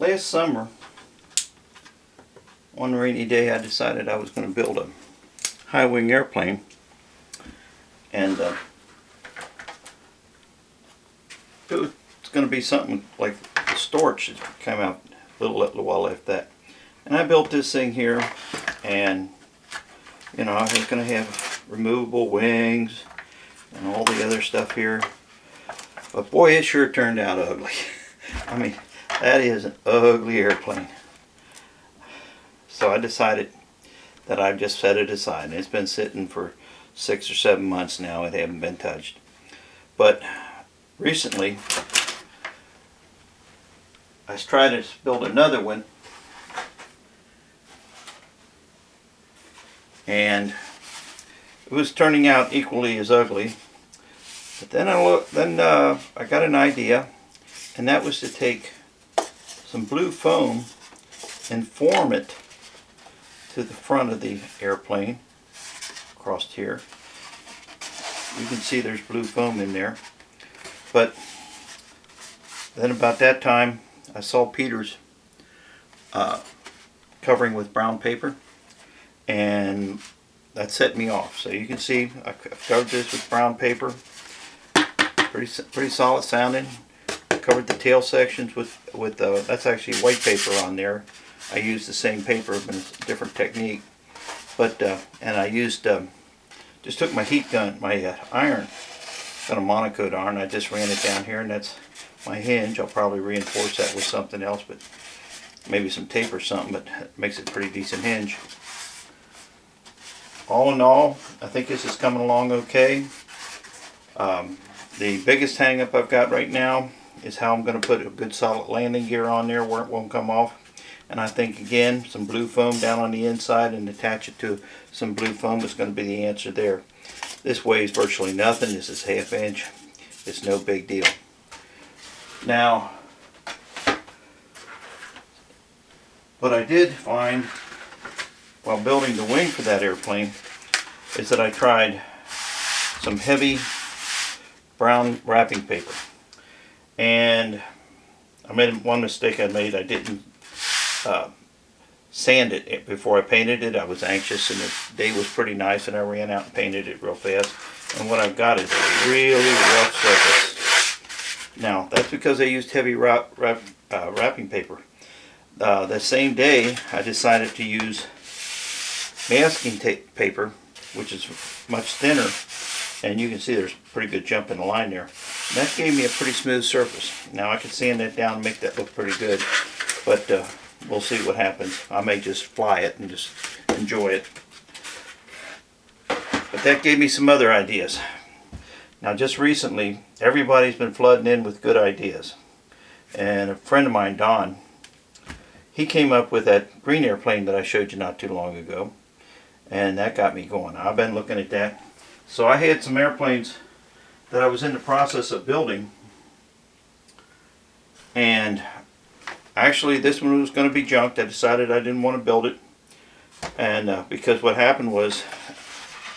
Last summer, one rainy day, I decided I was going to build a high-wing airplane, and it was going to be something like the Storch that came out a little while after that. And I built this thing here, and you know, I was going to have removable wings and all the other stuff here, but boy, it sure turned out ugly. I mean, that is an ugly airplane. So I decided that I'd just set it aside, and it's been sitting for 6 or 7 months now. It hasn't been touched. But recently I tried to build another one, and it was turning out equally as ugly. But then I got an idea, and that was to take some blue foam and form it to the front of the airplane across here. You can see there's blue foam in there. But then about that time I saw Peter's covering with brown paper, and that set me off. So you can see I covered this with brown paper, pretty solid sounding. Covered the tail sections with that's actually white paper on there. I used the same paper but it's a different technique. But and I used just took my heat gun, my iron, got a monocoat iron. I just ran it down here, and that's my hinge. I'll probably reinforce that with something else, but maybe some tape or something. But it makes it a pretty decent hinge. All in all, I think this is coming along okay. The biggest hang up I've got right now is how I'm going to put a good solid landing gear on there where it won't come off. And I think again, some blue foam down on the inside and attach it to some blue foam is going to be the answer there. This weighs virtually nothing. This is 1/2 inch. It's no big deal. Now, what I did find while building the wing for that airplane is that I tried some heavy brown wrapping paper. And I made one mistake I made. I didn't sand it before I painted it. I was anxious, and the day was pretty nice, and I ran out and painted it real fast. And what I've got is a really rough surface. Now, that's because I used heavy wrapping paper. The same day, I decided to use masking tape paper, which is much thinner, and you can see there's a pretty good jump in the line there. And that gave me a pretty smooth surface. Now I could sand that down and make that look pretty good, but we'll see what happens. I may just fly it and just enjoy it. But that gave me some other ideas. Now just recently, everybody's been flooding in with good ideas. And a friend of mine, Don, he came up with that green airplane that I showed you not too long ago. And that got me going. I've been looking at that. So I had some airplanes that I was in the process of building, and actually this one was going to be junked. I decided I didn't want to build it, and because what happened was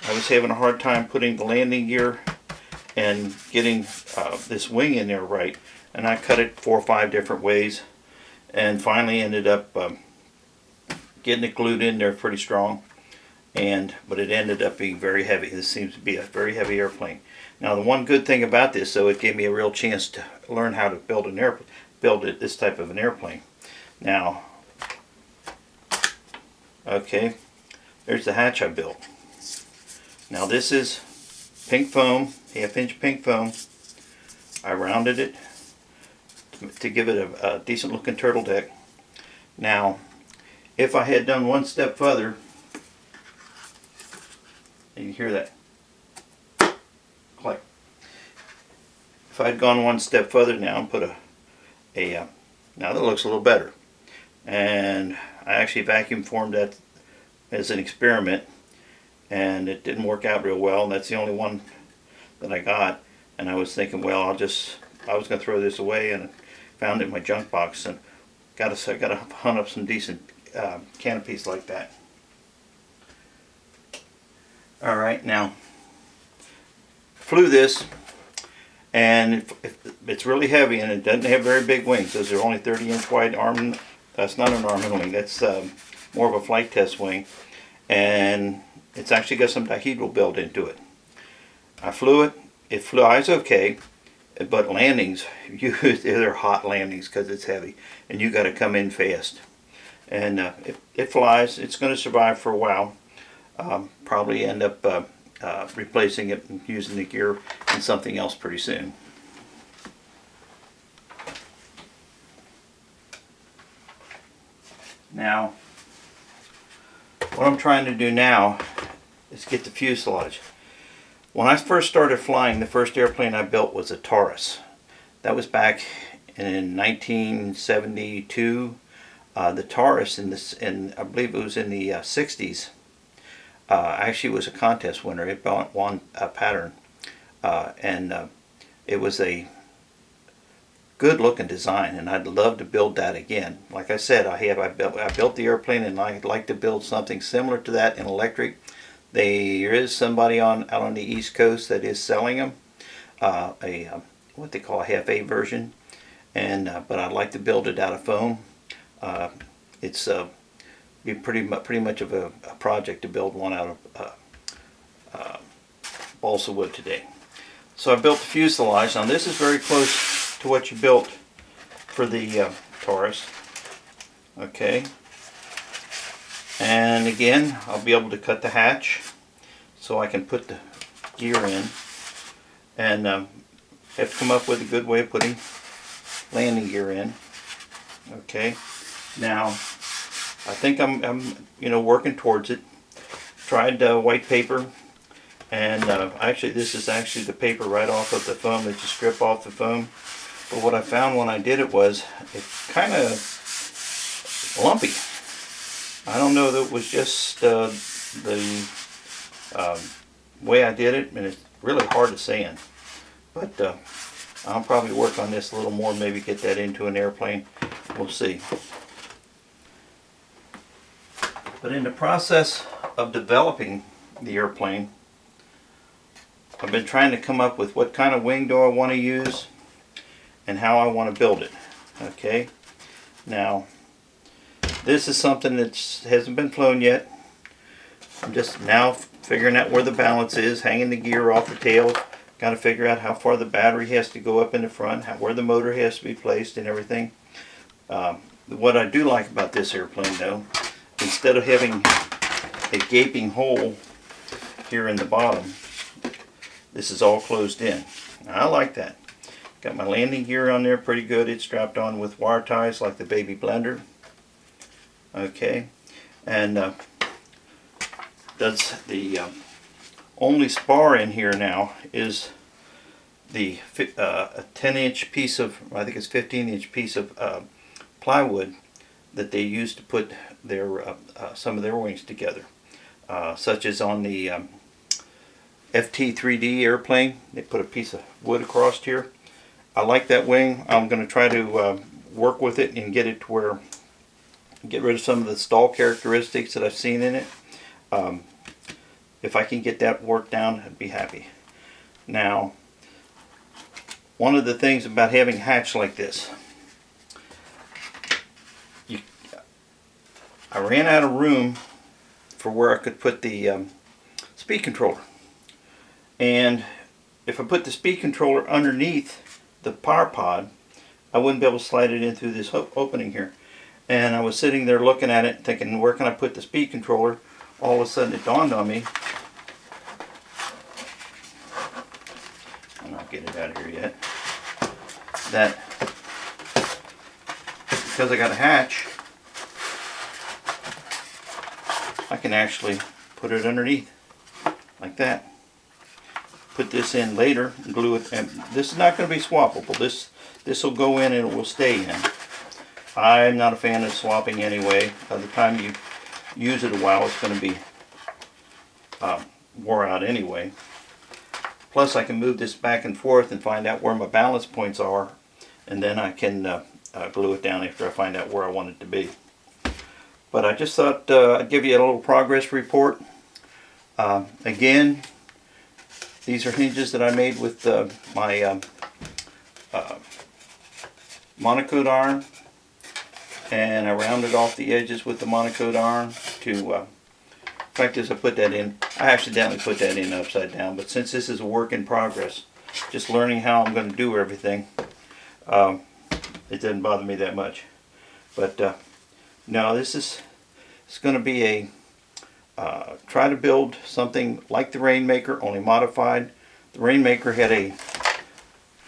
I was having a hard time putting the landing gear and getting this wing in there right, and I cut it 4 or 5 different ways, and finally ended up getting it glued in there pretty strong. But it ended up being very heavy. This seems to be a very heavy airplane. Now, the one good thing about this, though, it gave me a real chance to learn how to build this type of an airplane. Now, okay, there's the hatch I built. Now, this is pink foam, 1/2 inch pink foam. I rounded it to give it a decent looking turtle deck. Now, if I had done one step further, you hear that click. If I'd gone one step further now and put now that looks a little better. And I actually vacuum formed that as an experiment, and it didn't work out real well, and that's the only one that I got. And I was thinking, well, I was going to throw this away, and found it in my junk box, and got to hunt up some decent canopies like that. Alright, now flew this, And if it's really heavy and it doesn't have very big wings, those are only 30-inch wide arm. That's not an arm wing. That's more of a flight test wing, and it's actually got some dihedral built into it. I flew it. It flies okay, but landings, they're hot landings because it's heavy, and you got to come in fast. And it flies. It's going to survive for a while. Probably end up replacing it and using the gear in something else pretty soon. Now, what I'm trying to do now is get the fuselage. When I first started flying, the first airplane I built was a Taurus. That was back in 1972. The Taurus in I believe it was in the 60s. Actually was a contest winner. It won a pattern, and it was a good looking design, and I'd love to build that again. Like I said, I built the airplane, and I'd like to build something similar to that in electric. There is somebody out on the East Coast that is selling them, what they call a half-A version, and but I'd like to build it out of foam. It's be pretty much of a project to build one out of balsa wood today. So I built the fuselage. Now this is very close to what you built for the Taurus. Okay. And again, I'll be able to cut the hatch so I can put the gear in. And have to come up with a good way of putting landing gear in. Okay. Now, I think I'm working towards it. Tried white paper, and actually this is actually the paper right off of the foam that you strip off the foam. But what I found when I did it was it's kind of lumpy. I don't know that it was just the way I did it, and it's really hard to sand. But I'll probably work on this a little more, maybe get that into an airplane. We'll see. But in the process of developing the airplane, I've been trying to come up with what kind of wing do I want to use and how I want to build it. Okay, now this is something that hasn't been flown yet. I'm just now figuring out where the balance is, hanging the gear off the tail. Got to figure out how far the battery has to go up in the front, where the motor has to be placed and everything. What I do like about this airplane though, instead of having a gaping hole here in the bottom, this is all closed in. I like that. Got my landing gear on there pretty good. It's strapped on with wire ties like the baby blender. Okay, and that's the only spar in here now is the a 10-inch piece of, I think it's 15-inch piece of plywood that they use to put their some of their wings together, such as on the FT3D airplane. They put a piece of wood across here. I like that wing. I'm going to try to work with it and get it to where, get rid of some of the stall characteristics that I've seen in it. If I can get that worked down, I'd be happy. Now, one of the things about having a hatch like this, I ran out of room for where I could put the speed controller. And if I put the speed controller underneath the power pod, I wouldn't be able to slide it in through this opening here. And I was sitting there looking at it thinking, where can I put the speed controller? All of a sudden it dawned on me, and I'll get it out of here yet, that because I got a hatch, I can actually put it underneath like that. Put this in later and glue it, and this is not going to be swappable. This will go in and it will stay in. I'm not a fan of swapping anyway. By the time you use it a while, it's going to be wore out anyway. Plus I can move this back and forth and find out where my balance points are, and then I can glue it down after I find out where I want it to be. But I just thought I'd give you a little progress report. Again, these are hinges that I made with my monocoat iron, and I rounded off the edges with the monocoat iron to practice. I put that in. I accidentally put that in upside down, but since this is a work in progress, just learning how I'm going to do everything, it doesn't bother me that much. But no, it's going to be a try to build something like the Rainmaker, only modified. The Rainmaker had a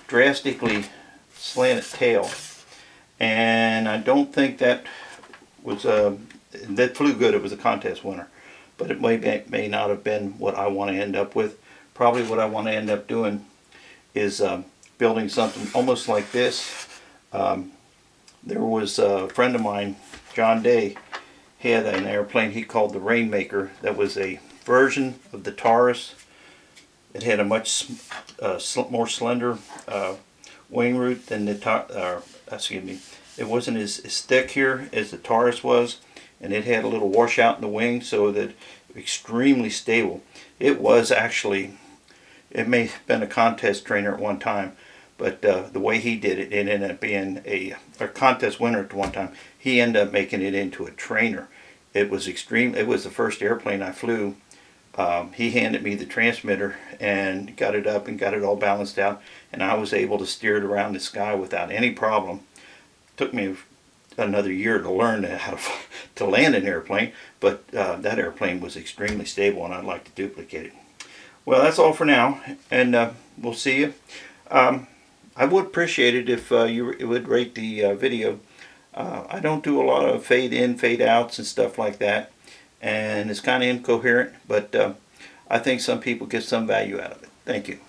drastically slanted tail, and I don't think that was that flew good. It was a contest winner, but it may not have been what I want to end up with. Probably what I want to end up doing is building something almost like this. There was a friend of mine, John Day, had an airplane he called the Rainmaker that was a version of the Taurus. It had a much more slender wing root than the excuse me. It wasn't as thick here as the Taurus was, and it had a little washout in the wing, so that extremely stable. It was actually, it may have been a contest trainer at one time, but the way he did it, it ended up being a contest winner at one time. He ended up making it into a trainer. It was extreme. It was the first airplane I flew. He handed me the transmitter and got it up and got it all balanced out, and I was able to steer it around the sky without any problem. Took me another year to learn how to land an airplane, but that airplane was extremely stable, and I'd like to duplicate it. Well, that's all for now, and we'll see you. I would appreciate it if you would rate the video. I don't do a lot of fade in, fade outs and stuff like that, and it's kind of incoherent, but I think some people get some value out of it. Thank you.